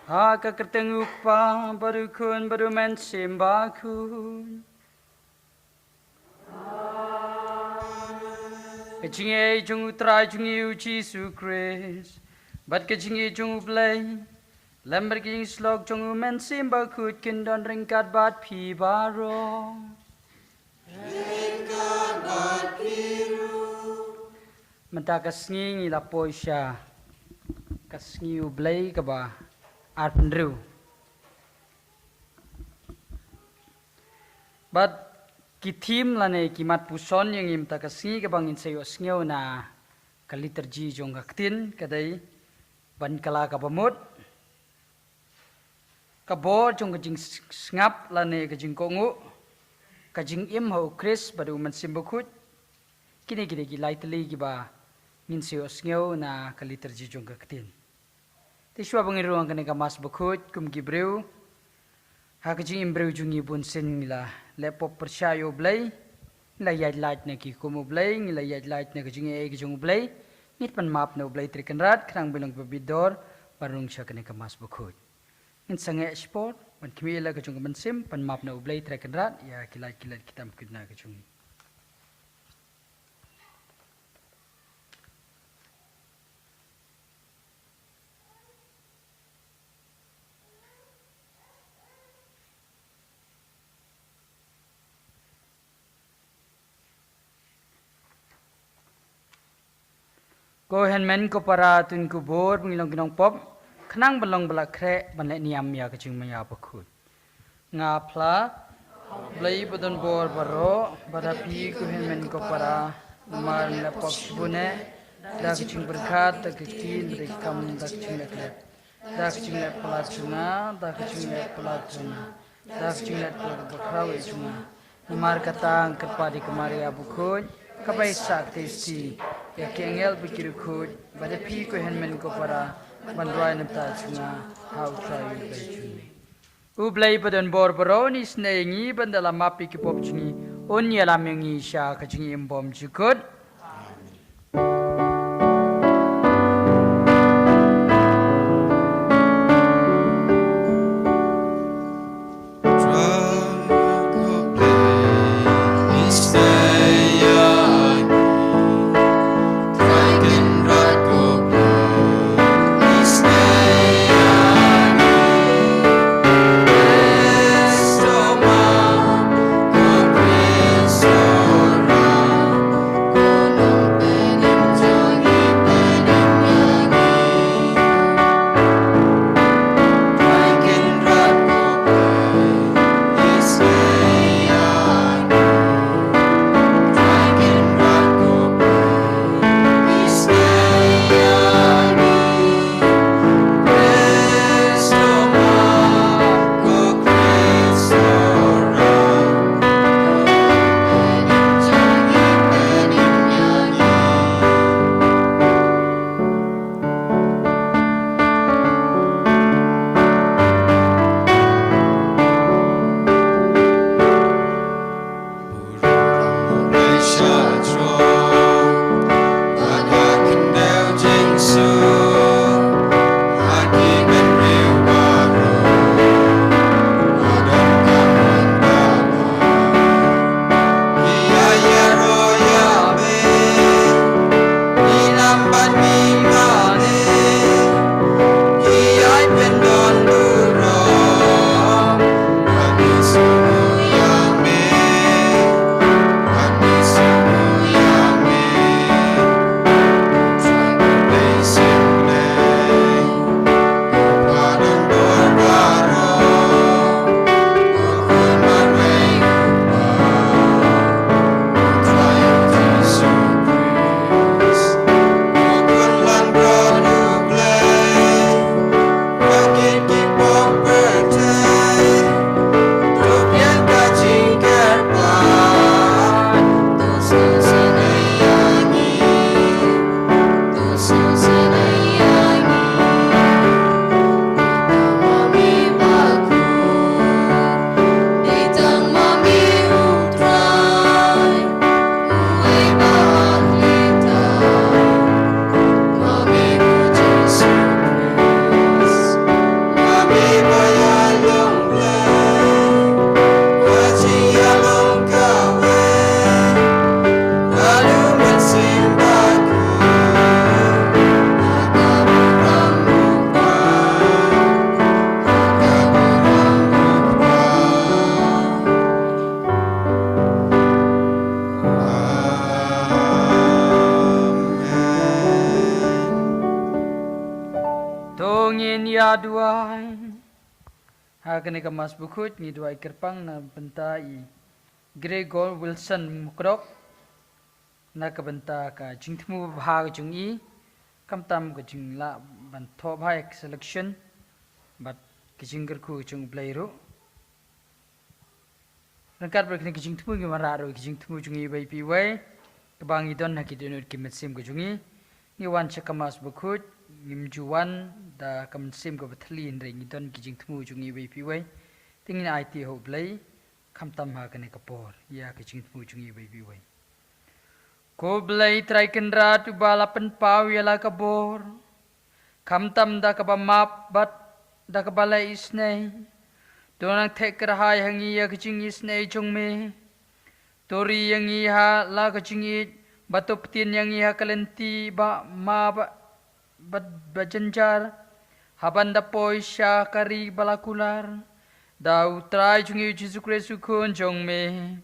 Ha kakertenguk pa barukun barumen simbakun. Kecingé jung utrai jungi uci su Chris. Bat kecingé jung ublay. Lember king slog jung umen simbakut kindon ringkat bat pi baro. Ringkat bat piru. Menta kasngi ngila poisha. Kasngi ublay kaba arpendru. But kitim lane kimat puson yang im takasngi kabangin sayo sngew na kaliterji jong kaktin kadai ban kala kabamut kabo jong kajing ngap lane kajing kongu kajing im ho Chris badu man simbukut kini gilai teli giba ngin sayo sngew na kaliterji jong kaktin tiswa bangiruang kane kamas bukut kum gibreu hakajing imbreu jungi bun sin la lepop persyayo blay la yad light na ki kumu blay la yad light na kajing e kajing blay ngit pan map na blay trikan rat krang bilang babidor parung sya kane kamas bukut ngin sange sport pan kmila kajing mansim pan map na blay trikan rat ya kilat kitam kudna kajing ko henmen ko para tun ku bor pengilong ginong pop khnang balong bala kre banle niam ya kaching maya bakhut nga phla blai badon bor baro barapi ku henmen ko para mar le pop bune da kaching berkat da kaching rekam da kaching le da kaching le pelacuna da kaching le pelacuna da kaching le bakrawe cuna mar katang kepadi kemari abukhut kapai sakti si ya kengel pikir khud bade pi ko henmen ko para bandrai namta chunga how try you ublai badan bor boroni snengi bandala mapi ki pop chungi onya lamngi sha ka chungi imbom chukut ngin ya duai. Hakane kamas Bakhuid ni duai kerpang na benta I Gregor Wilson Mukrok na kabenta ka jingtmu bhag jung I kamtam ka jing la ban top high selection but kijingger ku jung playro rangkat berkini kijingtmu gi mararo kijingtmu jung I bai piwai kabang idon hakidunut kimetsim ka jung I ni wan chakamas Bakhuid ngimjuwan da kametsim ka bathlin ring idon kijingtmu jung I bai piwai tingin IT ho play kamtam ha kane kapor ya kijingtmu jung I bai piwai ko blai try kendra tu balapan pau yala kabor kamtam da kabamap bat da kabalai isnei donang tek kerahai hangi ya kecing isnei jongme tori yang iha la kecing batu petin yang iha kalenti ba ma ba bajenjar haban da poi sya kari balakular dau try jungi Jesu Kristus kun jongme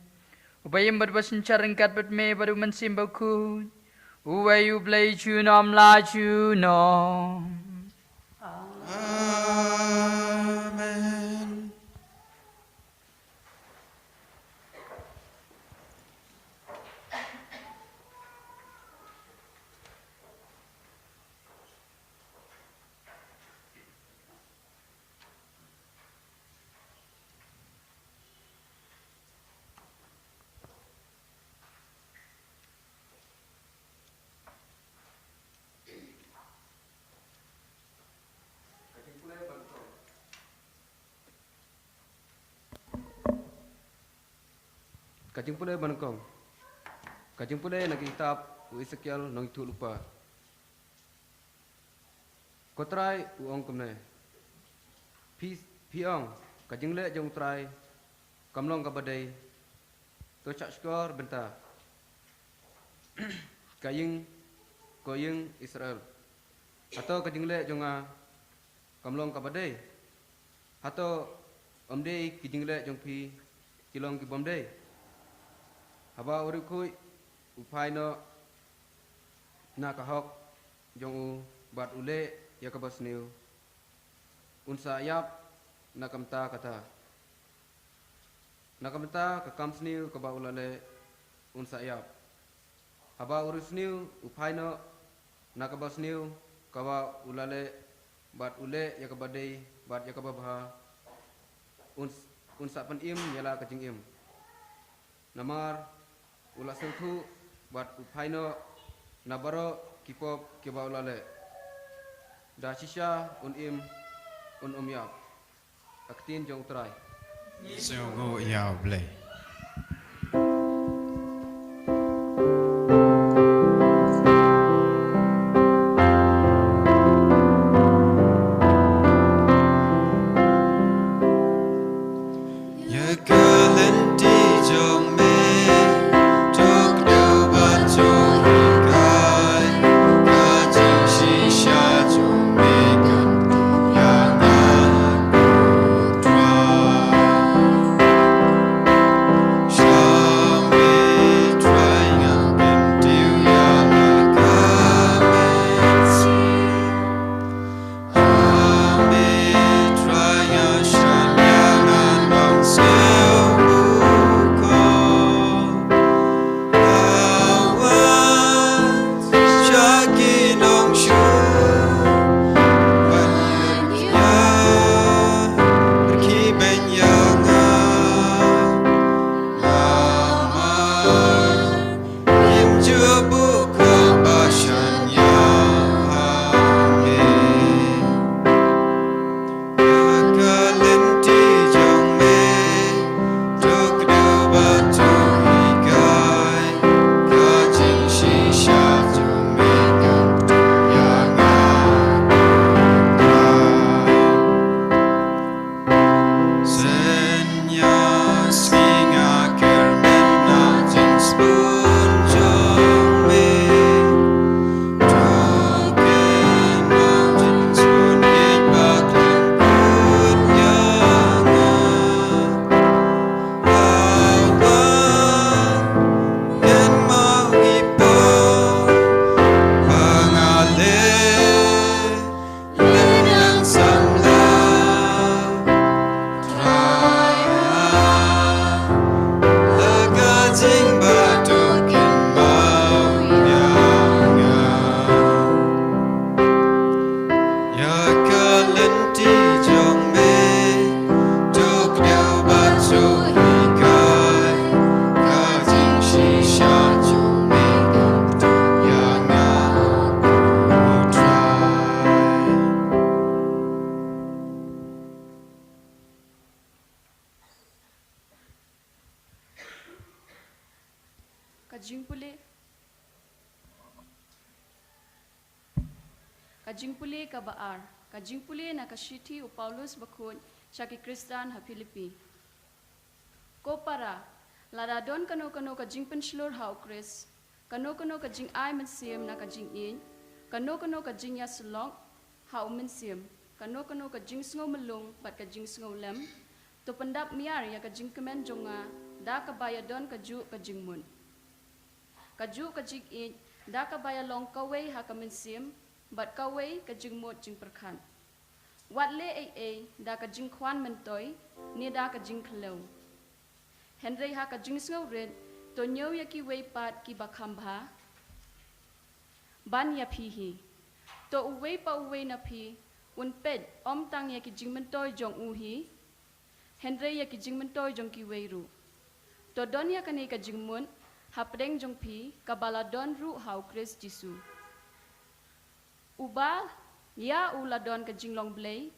Ubayim berbasin carengkat berme baru mensim Bakhuid. Uwayu blai junom la junom. Amen. Kajing pulai banakong. Kajing pulai nak kitab Ezekiel nang itu lupa. Kotrai uang kumne. Piang kajing le jong trai. Kamlong kabadai. Tocak skor benta. Kaying koying Israel. Atau kajing le jonga kamlong kabadai. Atau omdei kajing le jong pi kilong ki bomdei. Haba urip kui upai no na kahok jong u bat ule ya kabas niu unsa yap na kamta kata na kamta ka kams niu ka ba ulale unsa yap haba urus niu upai no na kabas niu ka ba ulale bat ule ya kabadei bat ya kababha unsa pan im yala kajing im namar ulah sentuh buat upaino nabaro kipop kebaulale dah sisa im umya aktin jong trai Sungguh ya boleh. kajing puli ka baar, kajing puli na kasiti u Paulus Bakhuid siya ki Kristan ha Filipi. Ko para, laradon kano kajing penslur ha u Kris, kano kajing ay mensim na kajing in, kano kajing yasulong ha u mensim, kano kajing sengaw melung bat kajing sengaw lem, tu pendap miar ya kajing kemen jonga, da kabayadon kaju kajing mun. Kaju kajing in, da kabaya long kaway ha kamensim, bat kaway kajing mut jing perkan. Wat le da kajing kwan mentoy, ni da kajing kelaw. Henry ha kajing sengaw red, to nyaw ya ki way pat ki bakambha, ban ya pihi. To uway pa uway na pi, un ped om tang ya ki jing mentoy jong uhi, Henry ya ki jing mentoy jong ki way ru. To don ya kanay kajing mun, hapdeng jong pi, kabaladon ru hau Kris Jisu. Uba, ya uladon kajing long blay,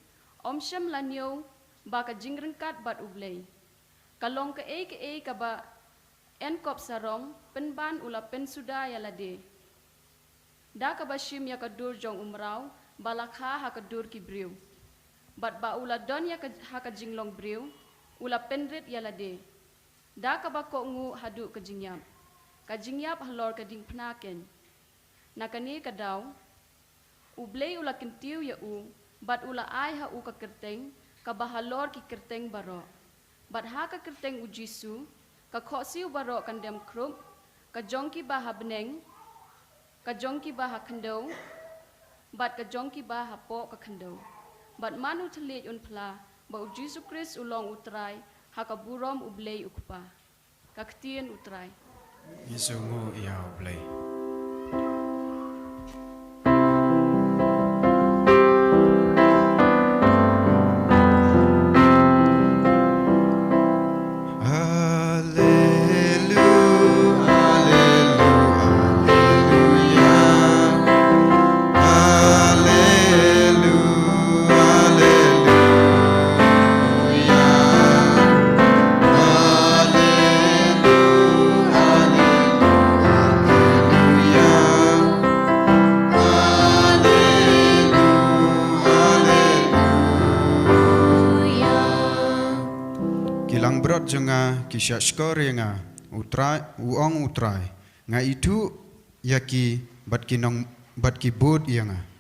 om syam lanyo, ba kajing rengkat bat ublay. Kalong ke ka ba en kop sarong, penban ula pen suda ya lade. Da ka ba syim ya kadur jong umraw, balakha ha kadur ki briw. Bat ba uladon ya ha kajing long briw, ula penrit ya lade. Da ka ba ko ngu hadu kajing yam. Kajing yap halor kading penaken. Nakani kadaw, ublay ula kentiu ya bat ula ay ha ka kerteng, kabahalor ki kerteng baro. Bat ha ka kerteng u Jisu, ka khosi baro kandem krup, ka jongki ba ha beneng, ka jongki ba ha kendaw, bat ka jongki ba ha po ka kendaw. Bat manu telit un pla, ba u Jisu Kris ulong utray, ha ka burom ublay ukpa. Ka ketien utray. Yesu ngo iyaw blay. Jonga kisha skore nga utrai uong utrai nga itu yaki bat ki bod yanga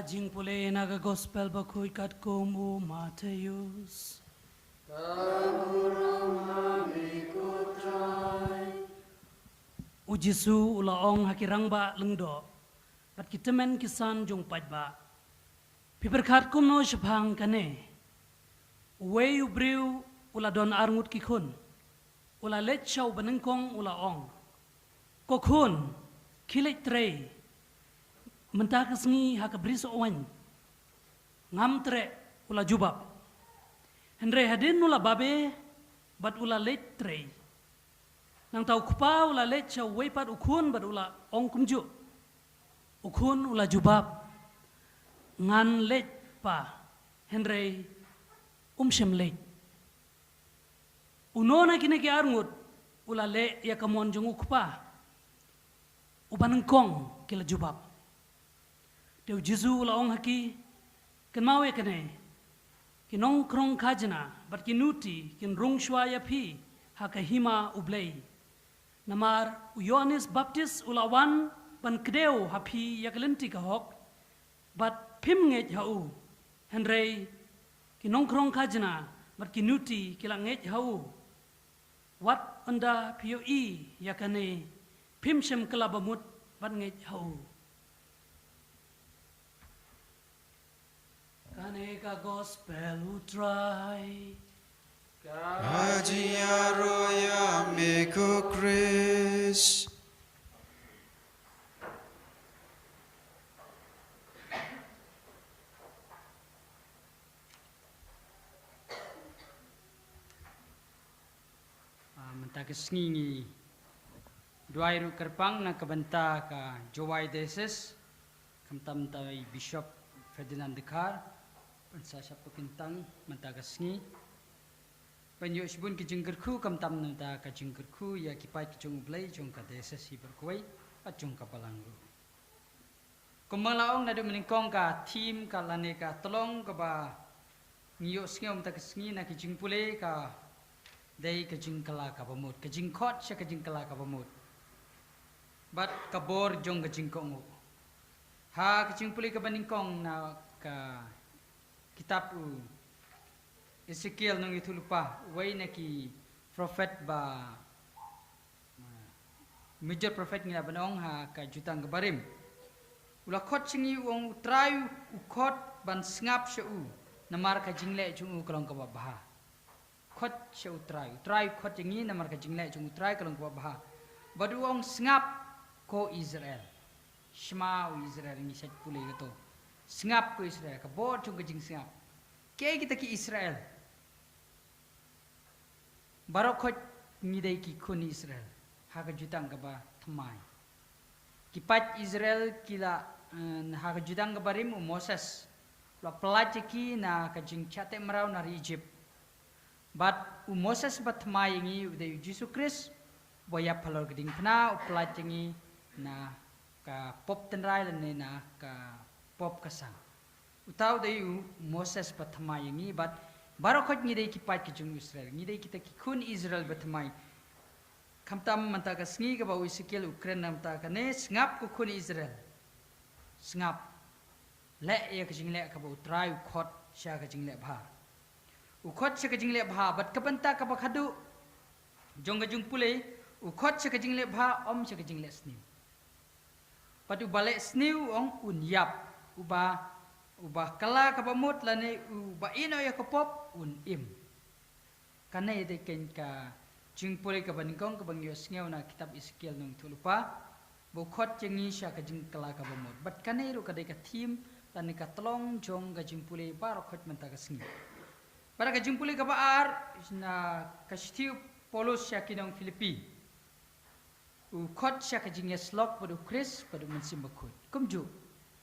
Kajing pule naga gospel Bakhuid kat komu Mateus. Ujisu ulaong hakirang ba lengdo. Pat kitemen kisan jong pat ba. Piperkat kumno syapang kane. Uwe ubriu uladon arngut kikun. Ula let shaw benengkong ulaong. Kokun kilit trey. Mentakas ni hakabris owan. Ngam tre ula jubab. Henry hadin ula babe bat ula let trey. Nang tau kupa ula let shaw wepat ukun bat ula ong kumju. Ukun ula jubab. Ngan let pa Henry syem let. Uno na kinaki arngut ula le ya kamon jong ukpa. Ubanengkong kila jubab. Deu Jisu ulaong haki ken mawe kene kinong krong kajna bat kinuti kin rung shwaya pi hakahima ublay namar Yohanes Baptis ulawan ban kedeu hapi yaklenti kahok bat pimnget hau Henry kinong krong kajna bat kinuti kilanget hau wat anda POE yakane pimshem kelabamut bat nget hau Kaneka gospel utrai. Kajia roya meko Chris. Mentaka sengingi duai ru kerpang na kabenta ka Jowai Deses kamtam tai Bishop Ferdinand Dekar pensa siapa kentang mentaka sengi penyu sebun ke jengkerku kamtam nanta ka jengkerku ya kipai ke jong blai jong ka Deses hi berkuai at jong ka palangru kumalaong nadu meningkong ka team ka lane ka tolong ka ba ngiyo sengi mentaka sengi na ki jengpule ka Dai kajing kala kabamut, kajing kot siya kajing kala kabamut. Bat kabor jong kajing kongo. Ha kajing puli kabaningkong na ka kitab Ezekiel nung itulupa. Way na ki prophet ba major prophet nga banong ha ka jutang kabarim. Ula kot singi wong try ukot ban sngap siya namar kajing le jung kalong kababaha. Khot siya utray khot yang ini namar ka jingle jung utray kalong ko baha baduong sngap ko Israel shma Israel ni set pulay gato sngap ko Israel ka bod jung ka jing sngap kay kita ki Israel baro khot ni dai ki kun Israel ha ka jutang ka ba thamai kipat Israel kila ha ka jutang ka barim Moses la pelajaki na ka jing chate marau na Egypt But Moses bat mayangi uday Jesus Christ boya palor geding pna upelajangi na ka pop tenrai lan na ka pop kasang utaw day Moses bat mayangi but barokot ni day kipat ki jung Israel ni day kita ki kun Israel bat mai kamtam manta ka sngi ka ba Ezekiel Ukraine namta ka ne ngap ko kun Israel ngap le ya ka jing le ka ba utrai khot sha ka jing le bha ukot siya kajing le bha bat kapanta ka bakhadu jong kajung pulay ukot siya kajing le bha om siya kajing le sniu pat ubale sniu ong unyap uba kala ka bamut lane uba ino ya kopop im kanay de ken ka jing pulay ka baningkong ka bangyos ngaw na kitab Ezekiel nung tulupa bukot jengi siya kajing kala ka bamut bat kanay ro kaday ka team lane ka tlong jong kajing pulay barokot manta ka sngi Para kajing puli kabaar na kastiu polos siya kinong Filipi. Ukot siya kajing yaslok padu Chris padu mensim Bakhuid. Kumju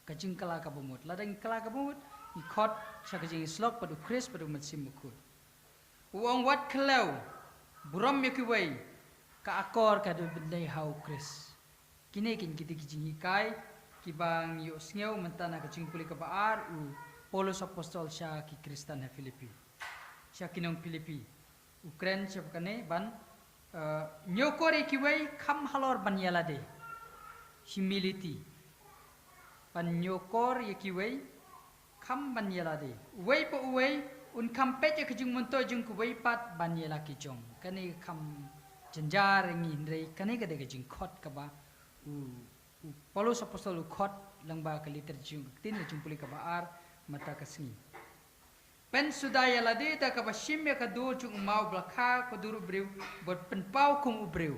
kajing kala kabamut. Ladang kala kabamut ikot siya kajing yaslok padu Chris padu mensim Bakhuid. Uang wat kalau buram yakiway ka akor kadu bendai hau Chris. Kini kin kita kajing hikai kibang yosngew mentana kajing puli kabaar polos apostol siya ki Kristan na Filipi. Siya kinong Filipi, Ukraine siya kane ban nyokore kiway kam halor ban yalade, humility, ban nyokor yakiway kam ban yalade, uway po uway un kampet ya kajung munto jung kuway pat ban yalaki jong, kane kam janjar ngindrei kane kade kajung kot kaba Paulus apostol kot lang ba kaliter jung tin jung puli kabaar mata kasngi. Pen sudaya lade ta ka bashim ya ka do chung mau blakha ko duru breu bot pen pau kum ubreu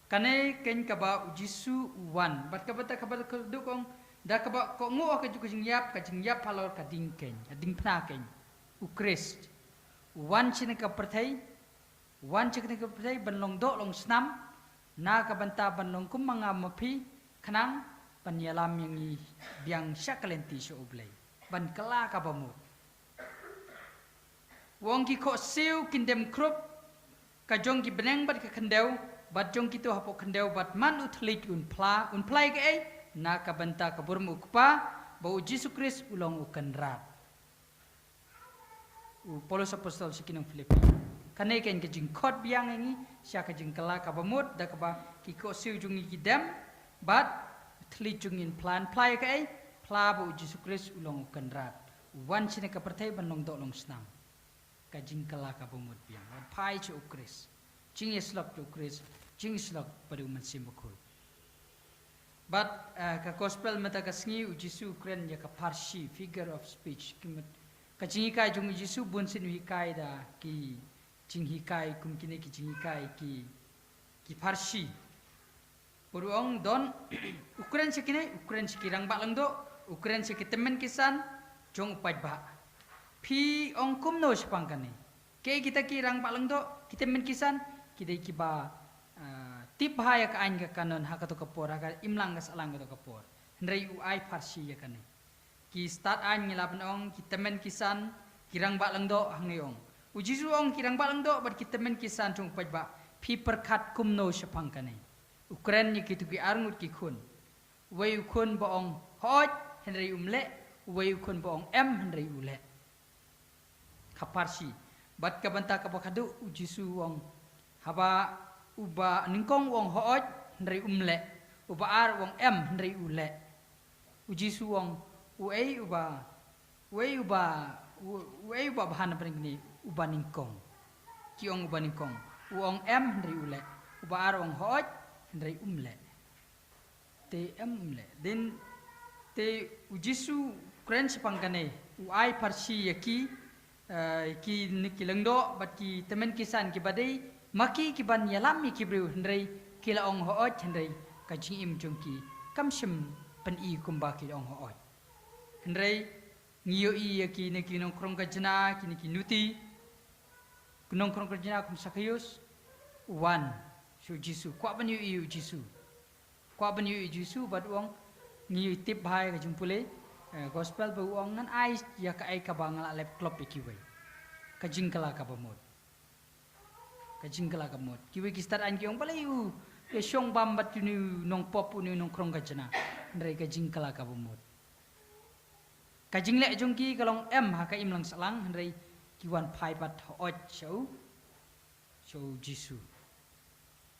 kane ken ka ba ujisu wan bat ka bata ka ba ko du kong da ka ba ko ngo ka ju ka jing yap halor ka ding ken ding pna ken u Christ wan chin ka perthai ban long do long snam na ka banta ban long kum manga mapi khanang pan yalam yang biang syakalenti so oblay ban kala ka ba mo Wong ki ko siu kindem krup ka jong ki beneng bat ka kendeu bat jong ki tu hapo kendeu bat man utlit unplai ke na ka banta ka burmu kupa bau Jesus Christ ulong ukenrat Paulus apostol sikinong Filipi kanay ken ka jing kot biang ini siya ka jing kala ka bamut da ka ba ki ko siu jong ki dem bat utlit jong in plai ke pla bau Jesus Christ ulong ukenrat wan sine ka pertai ban long do long snam kajing kala ka bumut biang pai chu Chris jing islok chu Chris jing islok padu mensim Bakhuid but ka gospel mata ka sngi ujisu Ukraine ya ka Parsi figure of speech ka jingi kai jung ujisu bun sin wi kai da ki jingi kai kum kine ki jingi kai ki Parsi Puruong don Ukraine sikine Ukraine sikirang ba lang do Ukraine sikitemen kisan jong upat ba pi ong kum no sepang kane ke kita kirang ba lang do kitemen kisan kidai kiba tip haya ka ain ka kanon hakato kapor haka imlang kas alang ka kapor hendrai uai Parsi ya kane ki start ain ngilap ong kitemen kisan kirang ba lang do hangayong ujisu ong kirang ba lang do bat kitemen kisan jong upat ba pi perkat kum no sepang kane Ukraine ni kitu ki arngut ki khun wei khun bo ong hoj henry umle wei khun bo ong henry ule Parsi bat ka banta ka bakadu ujisu ong haba uba ningkong ong hoj henry umle uba ar ong henry ule ujisu ong wei uba bahan pring ni uba ningkong ki ong uba ningkong ong henry ule uba ar ong hoj Henry umle, te umle. Then te ujisu Ukraine sepangkane, uai Parsi yaki ki nikilengdo, bat ki temen kisan ki badai, maki ki ban yalam ki bru Henry kila ong hoot Henry kajing im jongki kamsim pen I kumba ki ong hoot. Henry ngiyo I yaki nikinong krong kajana ki nikinuti, kunong krong kajana kum sakayus, one. So Jisu, kwa banyu iu Jisu, kwa banyu iu Jisu, but uang ngiu tip hai ka jumpule gospel ba uang nan ai ya ka ai ka bangal alep klop ikiwe, ka jingkala ka bamot, kiwe kistar an kiong balai u, ya shong bambat unu nong pop unu nong krong ka jana, ndai ka jingkala ka bamot, ka jingle jongki kalong ha ka imlang salang, ndai kiwan pai bat hoot show Jisu.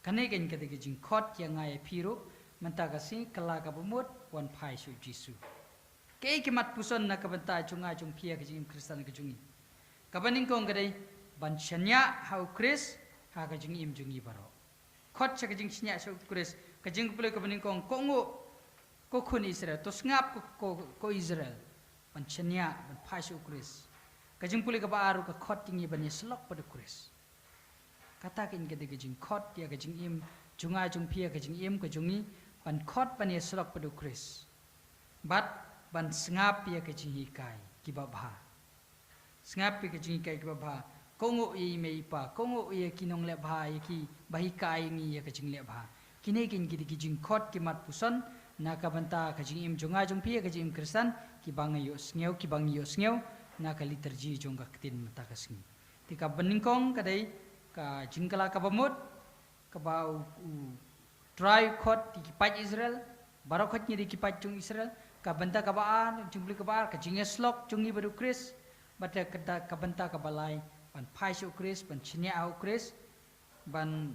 Kanegan ketika jingkot yang ay piru mentagasi kelaka bumut wan pai su Jisu. Kei kemat puson na kabenta junga jung pia kejing Kristen kejungi. Kabaning kong kadai bansyanya hau Kris ha kejing im jungi baro. Kot sa kejing sinya su Kris kejing pule kabaning kong kongo ko kun Israel tos ngap ko Israel bansyanya ban pai su Kris. Kejing pule kabaaru ka kot tingi ban yeslok pada Kris. Katakin ketika jing kot dia kejing im junga jung pia kejing im kejungi ban kot ban yeslok pada Kris. Bat ban sengap ya kejing hikai kibabha. Sengap ya kejing hikai kibabha. Kongo i meipa kongo i kinong lebha ki bahikai ni ya kejing lebha. Kinekin ketika jing kot kimat puson naka banta kejing im junga jung pia kejing im Kristen kibang yos ngeu naka liturgi jung ka ketin mata kasing. Tika beningkong kadai ka jingkala ka bamut ka bau try khot di kipat Israel barokot ni di kipat jung Israel ka benta ka baan jungli ka bar ka jingeslok jungi baru Kris bata ka benta ka balai ban pai su Kris ban chinya au Kris ban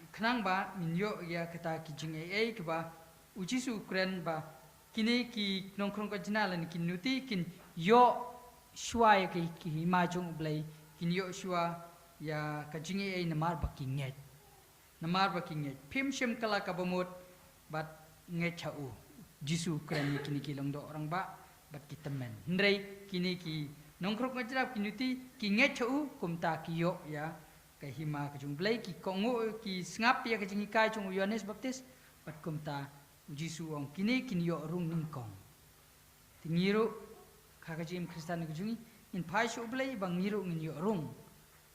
khnang ba minyo ya kata ki jing ai ka ba uji su Ukraine ba kini ki nongkrong ka jinala ni kinuti kin yo shwa ya ki himajung blai kin yo shwa ya kajingi ay namar bakinget pim shim kala kabamut bat nget chau Jisu Ukraine kini kilong do orang ba bat kitemen ndrei kini ki nongkrok ngajrap kinuti ki nget chau kumta kiyo ya kahima kajung blai ki kongo ki ngap ya kajingi kai chung Yohanes Baptis bat kumta Jisu ong kini yo rung ningkong tingiru kakajim Kristen kajungi in pai shu blai bang ngiru ngin yo rung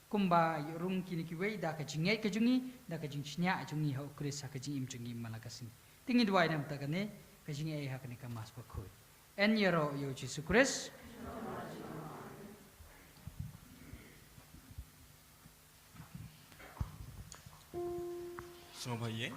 kumba rung kini kiwei da ka jingai ka jungi da ka jing shnya jungi ha Kris ha ka jing im jungi malakasin tingi dwai nam ta kane ka jingai ha kane ka mas Bakhuid en yero yo Jisu Kris Semua baik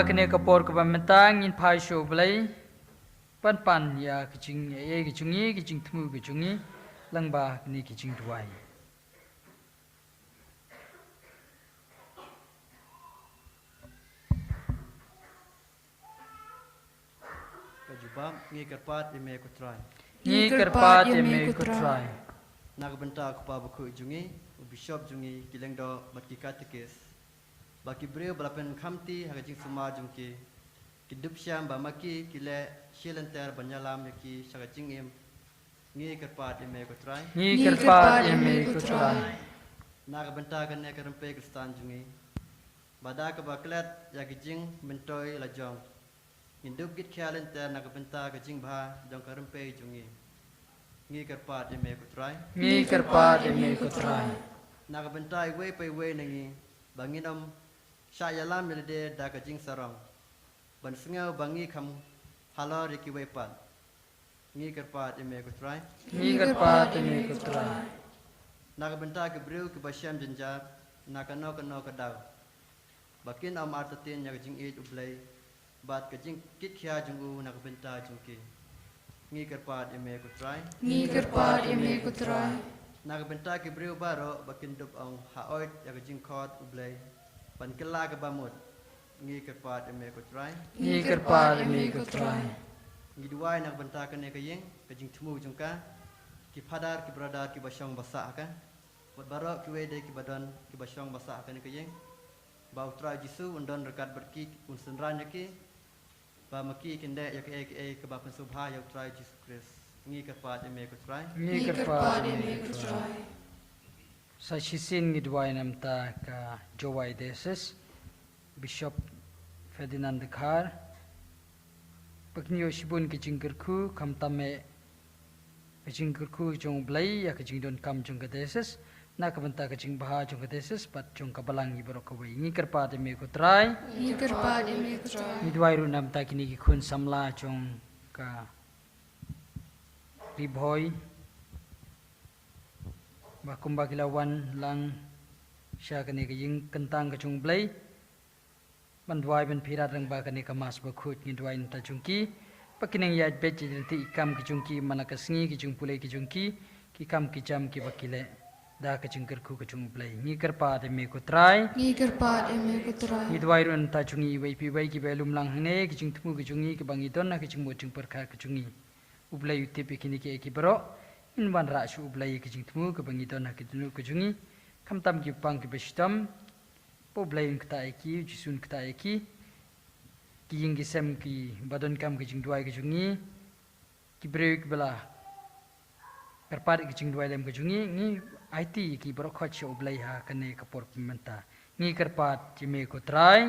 kene kapor ke bamentang in pai show blai pan pan ya kicing kicungi kicing temu kicungi langba kene kicing duai Kajubam ngi kerpat ime kutrai. ni kerpat eme kutrai Nagbenta kupa Bakhuid jungi, bishop jungi kilengdo batki katekis. Baki breu balapen khamti hagajing suma jungki. Kidup syam bamaki kile shilenter banyalam yaki shagajing im. Ngi kerpat ime kutrai. ni kerpat eme kutrai Nagbenta kane kerempe kristan jungi. Bada ke baklet yagijing mentoi lajong. Hidup git khalenter nagbenta kajing bha jong kerempe jungi. Ngi kerpat ime kutrai. ni kerpat eme kutrai Nakabentai we pe we nangi banginom syayalam yelde da kajing sarong ban sengau bangi kham halor ki we pat ngi kerpat ime kutrai ni kerpat eme kutrai nakabentai ke breu ke basyam jenjar nakano kano kadau bakin am artatin ya kajing id ublai bat kajing kit khia jungu nakabentai jungki ngi kerpat ime kutrai Ni kerpat eme kutrai. Nakabentai ke breu baro bakin dup ang haoit ya kajing khot ublai ban kela ke bamut ngi kerpat ime kutrai ni kerpat eme kutrai ngi duai nakabentai kene kayeng kajing temu jungka ki padar ki bradar ki basyong basak kan buat baro ki wede ki badan ki basyong basak kene kayeng ba utrai jisu undon rekat berki unsenran yaki ba maki kende yak ke ba pensubha ya utrai jisu kris ngi kerpat ime kutrai ni kerpat eme kutrai sa shisin ngidwai namta ka jowai deses bishop Ferdinand Khar paknyo shibun ki jingkerku kamtame jingkerku jong blai ya ka jingdon kam jong ka deses na ka banta ka jing baha jong ka deses pat jong ka balang ibro ka wai ngi kerpat eme kutrai Ni kerpat eme kutrai. ngidwai ru namta kini ki khun samla jong ka ribhoi bakumba kilawan lang sya kani kaying kentang kacung blai bandwai ban phirat rang ba kani kamas Bakhuid ngidwai nta chungki pakineng yaj bet jinti ikam kicungki manakasngi kicung pulai kicungki kikam kicam ki bakile da kacung kerku kacung blai ngi kerpa de me kutrai Ni kerpat eme kutrai. ngidwai ru nta chungi wai pi wai ki belum lang hne kicung temu kicungi ki bangi don na kicung mo chung perkha kicungi ublai utipi kini ki ekibro in wan ra shu ublai ki jingtmu ke bangito na kitunu ke jungi kamtam ki pang ki bestam po ublai kta eki jisun kta eki ki yingi sem ki badon kam ki jingduai ki jungi ki breuk bela kerpat ki jingduai lem ki jungi ngi IT ki bro khot shu ublai ha kane kapor pimenta ngi kerpat jime ko trai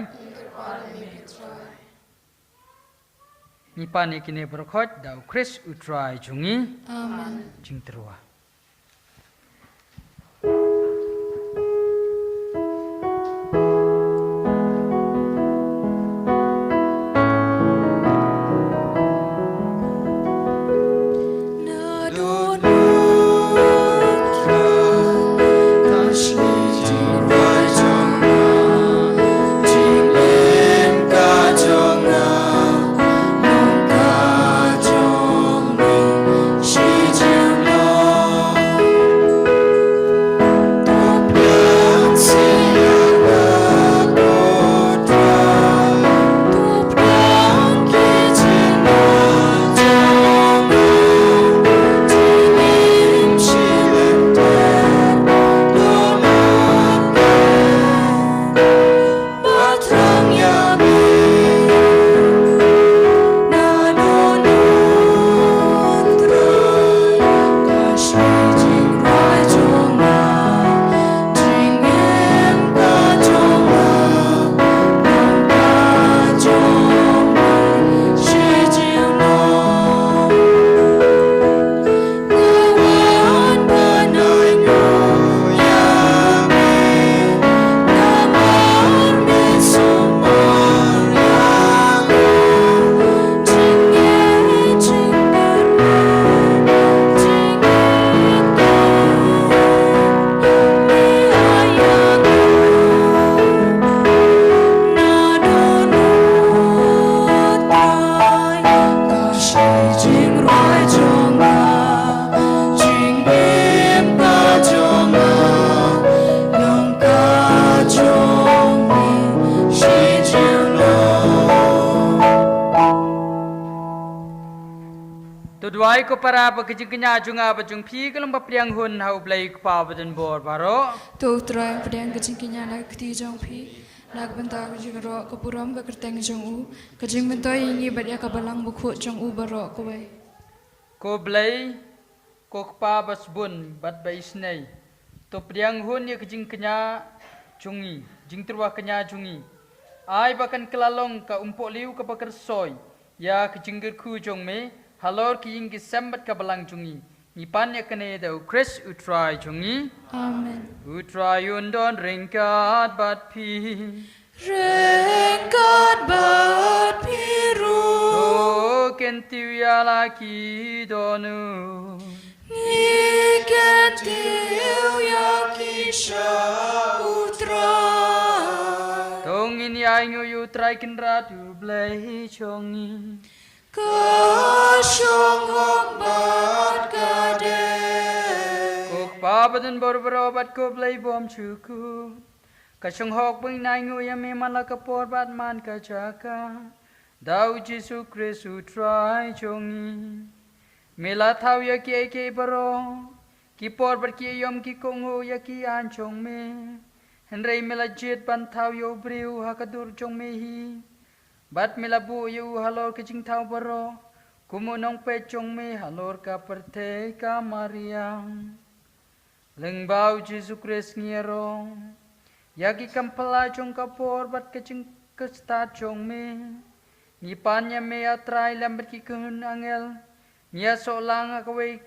ni pani kine berkhot dau Chris utrai jungi Amen. jing terua She Mai ko para bakijing kenya junga bajung pi kalong papriang hun hau blai pa badan bor baro. Tu trai pedang kecing kinya nak keti jong pi. Nak benta kecing ro kepuram ke kerteng jong u. Kecing bentoi ingi badia kabalang Bakhuid jong u baro kowe. Ko blai ko pa bas bun bat bai snai. To priang hun ya kejing kenya jungi, jing terwa kenya jungi. Ai bakan kelalong ka umpok liu ka bakar soy. Ya kejing gerku jong me halor ki ing kisambat ka balang jungi. Nipan ya kene da Chris utrai jungi. Amen. Utrai undon ringkat bat pi. Rengkat bat biru. O kentiu ya laki donu. Ngiken tiu ya kisha utrai. Tong ini aingu utrai kendra tu blai chongi. Kasyong hok bat kade. Kok pabadan bor bat ko blai bom chuku. Kasyong hok bing naingu ya me malaka por bat man ka chaka. Dau Jesu Christ utrai chongi. Mela thau ya ki baro. Ki por bat ki yom ki kongo ya ki an chong me. Henrei mela jet ban thau yo briu hakadur chong me hi. Bat melabu yu halor kecing tau baro. Kumunong pe chong me halor ka perte ka Mariam. Lengbau Jesu Christ ngero. Yagi kampala chong kapor bat kecing kesta chong me. Nipanya me atrai lambat ki kun angel. Nia solang akawe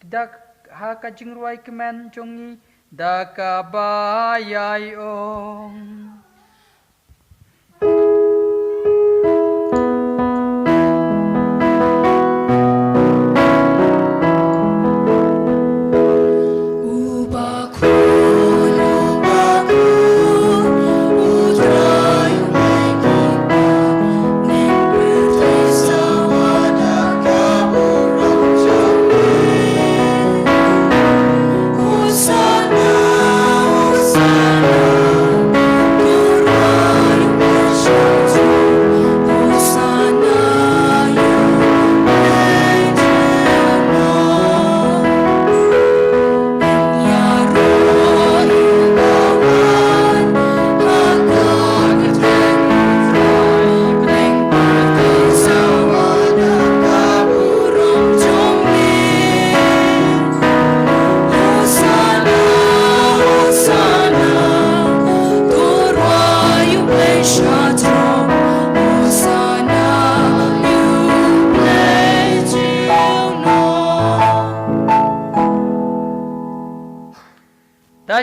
dak ha kecing ruai kemen chongi. Daka bayai ong.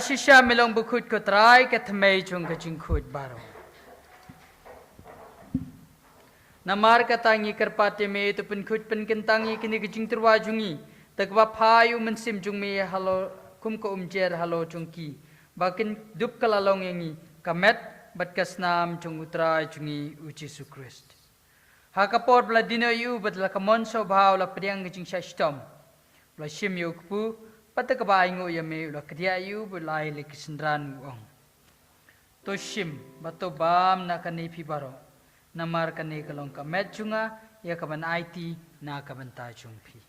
Shisha melong Bakhuid ko try ka thamay chung ka jingkhud baro. Namar ka tangi karpate me to penkhud penkentangi kini ka jing terwa jungi. Tagwa phayu mensim jung me halo kum ko umjer halo chungki. Bakin dup kalalong yangi kamet bat kasnam chung utray jungi uci Jesu Christ. Hakapor bla dino yu bat la kamon so bhaw la priang ka jing shashtom. Bla shim yu kpu Patak baingo ya me ulah kerja yu bulai le kisendran uang. Toshim bato bam na kani pibaro. Namar kani kalong kamet junga ya kaban IT na kaban tajung pi.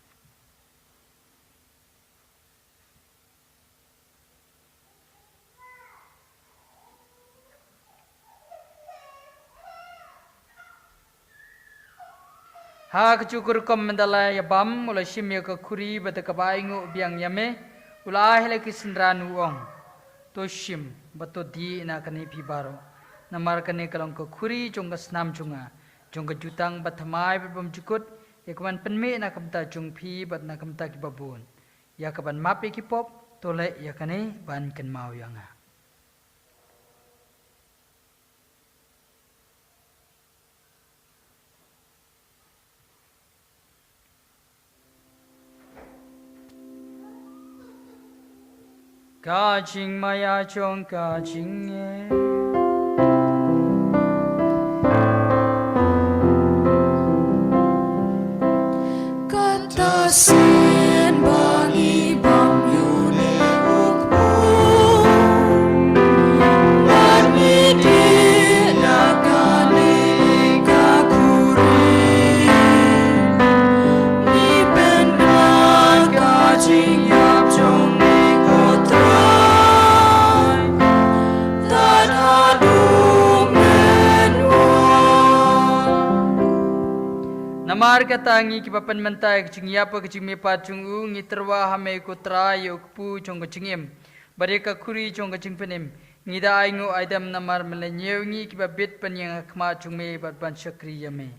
Ha kecukur kom mendala ya bam ulah shim ya ke kuri bata kabaingo biang yame ulah hele kisendran uang to shim bato di na kani pibaro namar kani kalong ke kuri jong snam junga jong jutang bathamai bam jukut ya kaman penme na kamta jung pi bat na kamta ki babun ya kaban mapi ki pop tole ya kani ban ken mau yanga. Kajing maya chong kajing ye Kata sen bangi bam yune ukpo Bani di nakane kakuri Ni ben Namar kata ngi ki papan mentai kecing yapa kecing me pacung u ngi terwa hame ko trai yo pu chong kecing em. Bareka kuri chong kecing penem. Ngi da ai ngo aidam namar melenyew ngi ki babit pen yang khma chung me bat ban syakri yame.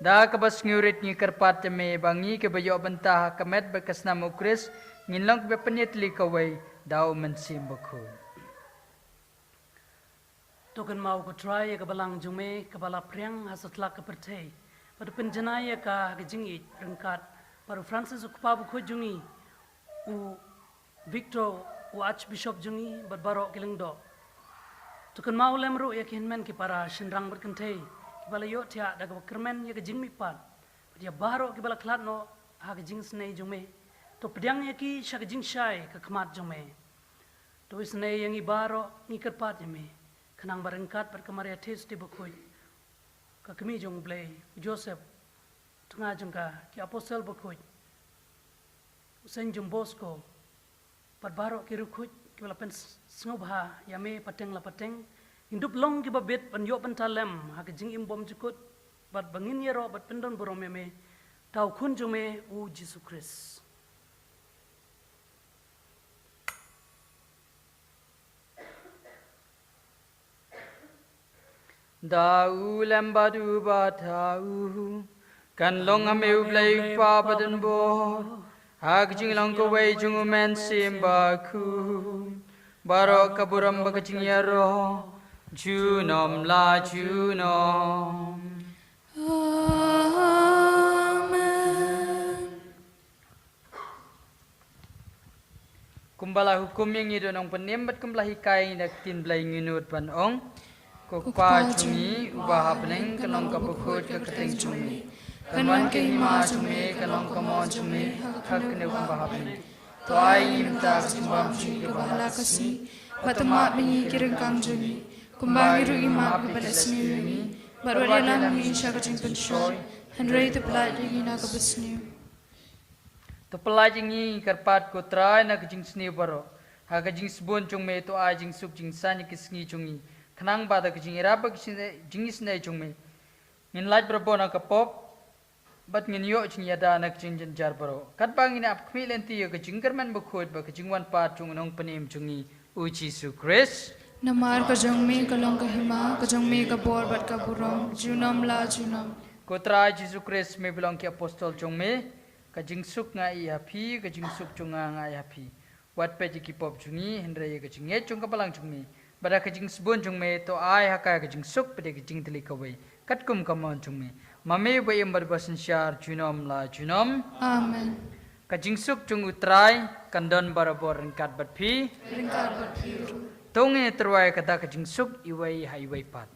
Da kabas ngurit ngi kerpat yame bangi ke bayo bentah kemet bekas nama ukris nginlong be penyet likawai dau mensim Bakhuid. Token mau ko try ka balang jume ka bala priang hasatla ka pertei. Pada penjenaya ka gejingi rengkat paru Francis ukpa Bakhuid jungi u Victor u Archbishop jungi barbaro kilengdo. Token mau lemru ya kinmen ki para shinrang berkentei. Kibala yo tia daga kermen ya gejing mi pan. Dia baro kibala klat no ha gejing snei jume. To pedang ya ki sha gejing shai ka kmat jume. To snei yang ibaro ngikerpat jume. Kenang barengkat berkemaria tes di Bakhuid. Ka kemi jong blay Joseph tengah jengka ki apostel Bakhuid. Usen jong Bosco. Barbaro ki rukhut kibala pen snobha yame pateng la pateng. Hindup long ki babit pan yo pentalem ha jing imbom jukut bat bangin yero bat pendon borome me tau kun jume u Jesus Christ. Dau lembadu batau kan long ame ublai pa badan bo ha jing long ko wei jung men sim Bakhuid. Baro kaburam bakajing yero Junom la junom. Amen. Kumbala hukum yang itu nong penem bat kumbala hikai nak tin belai nginut pan ong. Kukpa cungi ubah peneng kenong ka Bakhuid ka keteng cungi. Kanwan ke hima cungi kenong ka mon cungi hak kene kumbah peneng. Tuai imta kesimbam cungi ke bahala kasi. Batamat mengi kirengkang cungi. Kumbang iru imap kepada sendiri, baru dalam ni syakar jimpen shoy, hendrai terpelat lagi nak bersniu. Terpelat lagi kerpat kotrai nak jing sniu baro, hak jing sebun cung me tu jing suk jing sani kisngi cungi, kenang pada jing irapa jing isnai cung me, ngin laj berbo nak pop, bat ngin yo jing yada nak jing jenjar baro, kat bang ini ap kmi lenti yo jing kerman Bakhuid ba jing wan pat cung nong penim cungi uji su Chris. Namar kajong me kalong kahima, kajong me kabor bat kaburom, junam la junam. Kotra Jesus Christ me belong ki apostol jong me, kajing suk nga iya pi, kajing suk junga nga iya pi. Wat pe ki pop jungi, hendrai kajing ye jong kapalang jong me. Bada kajing sebun jong me to ai hakai kajing suk pede kajing teli kawai. Katkum kamon jong me. Mame ba yem barbasan syar junom la junom. Amen. Kajing suk jong utrai, kandon barabor rengkat bat pi. Ringkat bat biru. Tonge terwai kata kajing suk iwai haiwai pat.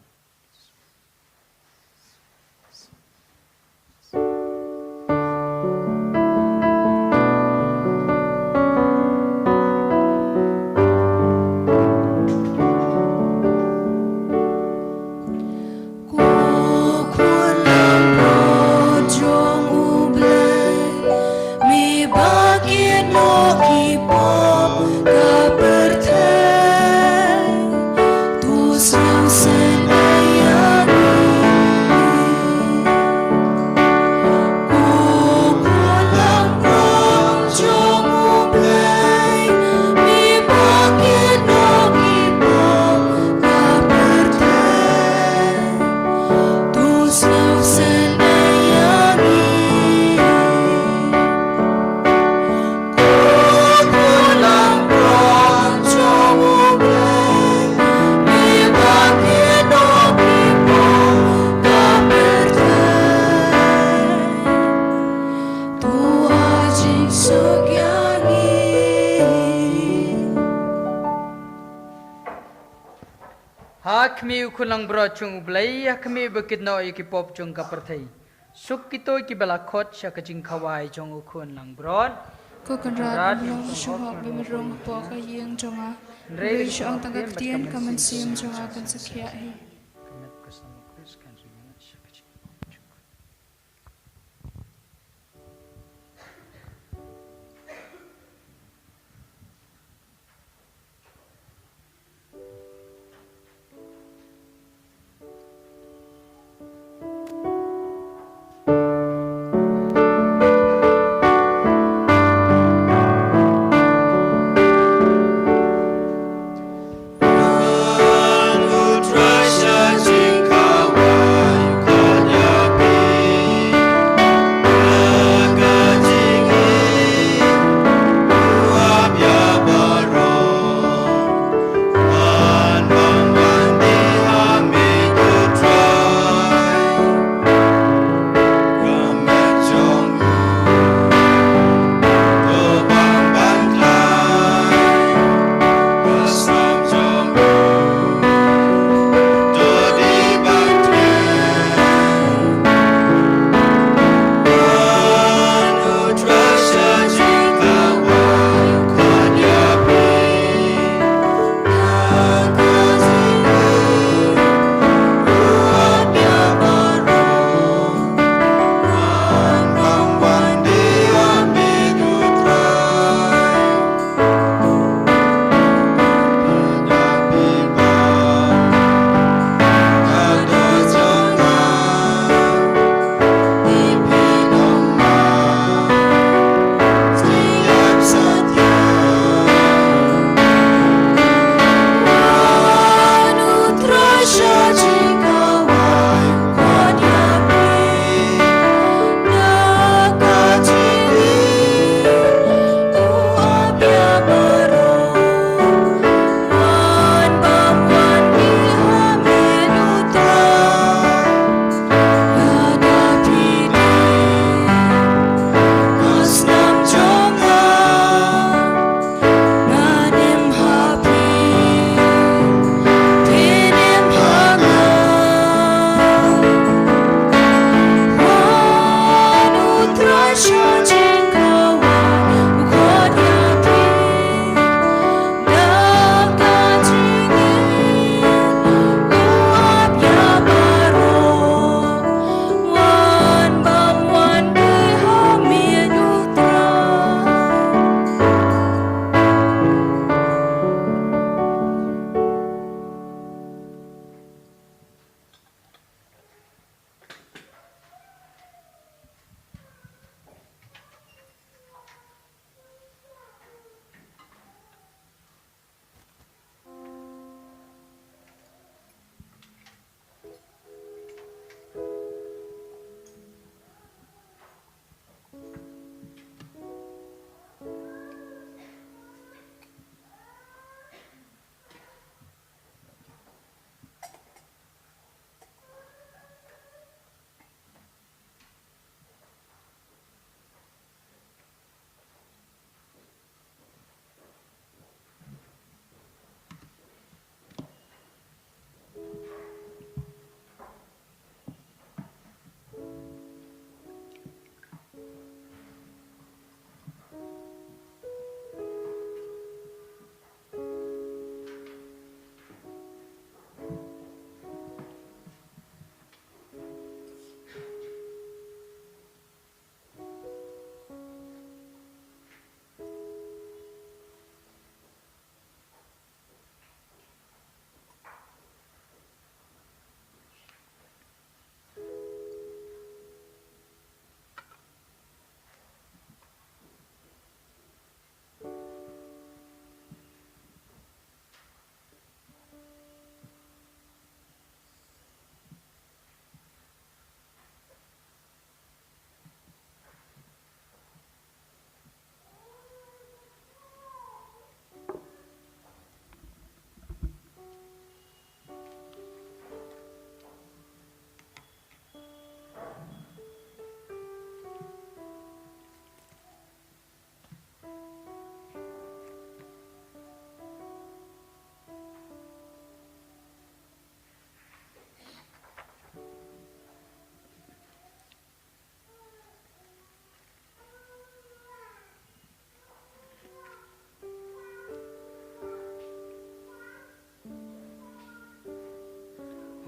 Kami ukulang beracung belai, kami bekit no iki pop cung kapertai. Suk kito iki belakot sya kajing kawai cung ukulang berot. Ko kanrat long syuhok bimerong po kayeng jonga. Rei syong tanggap tian kaman siyem jonga kan sakyahi.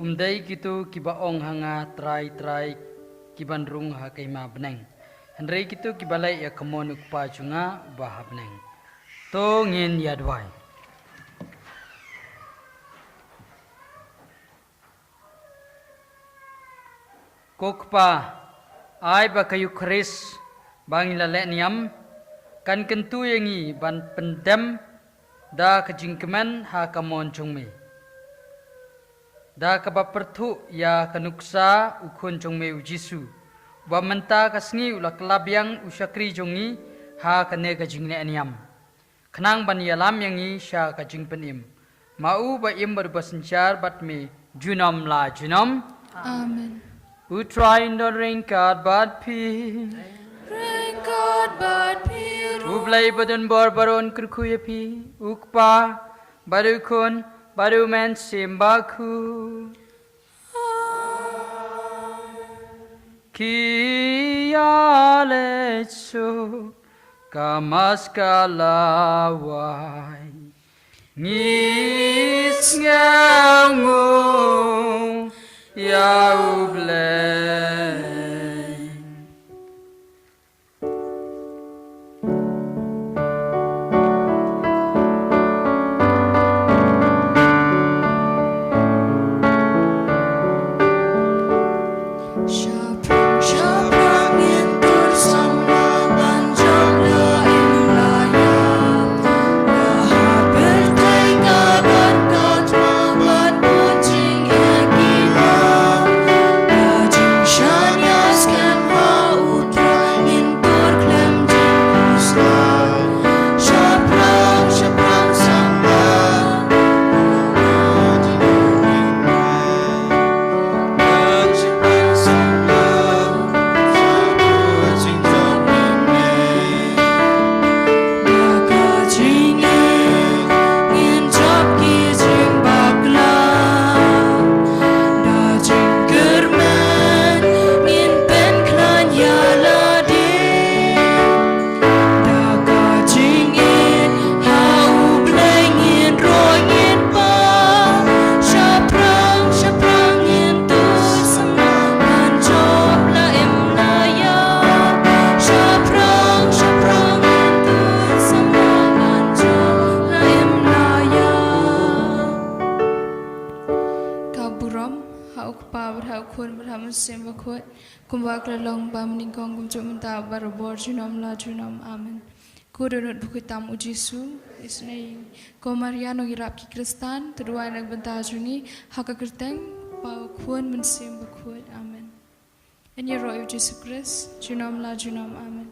Umday gitu kibaong hanga try kibanrung ha kaima beneng. Hendrai gitu kibalai ya kemonuk pa junga ubah beneng. To ngin yadwai. Kokpa ai ba kayu keris bang lalek niam kan kentu yangi ban pendem da kejingkemen ha kamon chungme. Da kabapertu ya kanuksa ukun chungme ujisu. Ba menta kasngi ula kelabyang usyakri jongi ha kane kejingne niam. Kenang ban yalam yangi sya kejing penim. Mau ba im berbasencar bat me junom la junom. Amen. Utrai no ringkat bat pi. Ringkat bat pi. Ublay badan baron kerkuya pi. Ukpa barukun baru men simbaku. Kia lecho kamas kalawai. Ngis ngangu ya ublay. Bakhuid kumbak lalong bam ningkong kumcuk menta barobor junom la junom amen. Kudunut bukitam ujisu isnei ko Mariano girap ki Kristan kedua anak benta jungi haka kerteng Bakhuid mensim Bakhuid amen. In your roy Jesus Christ junom la junom amen.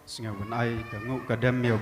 Singa wan ai ka nguk ka dem yo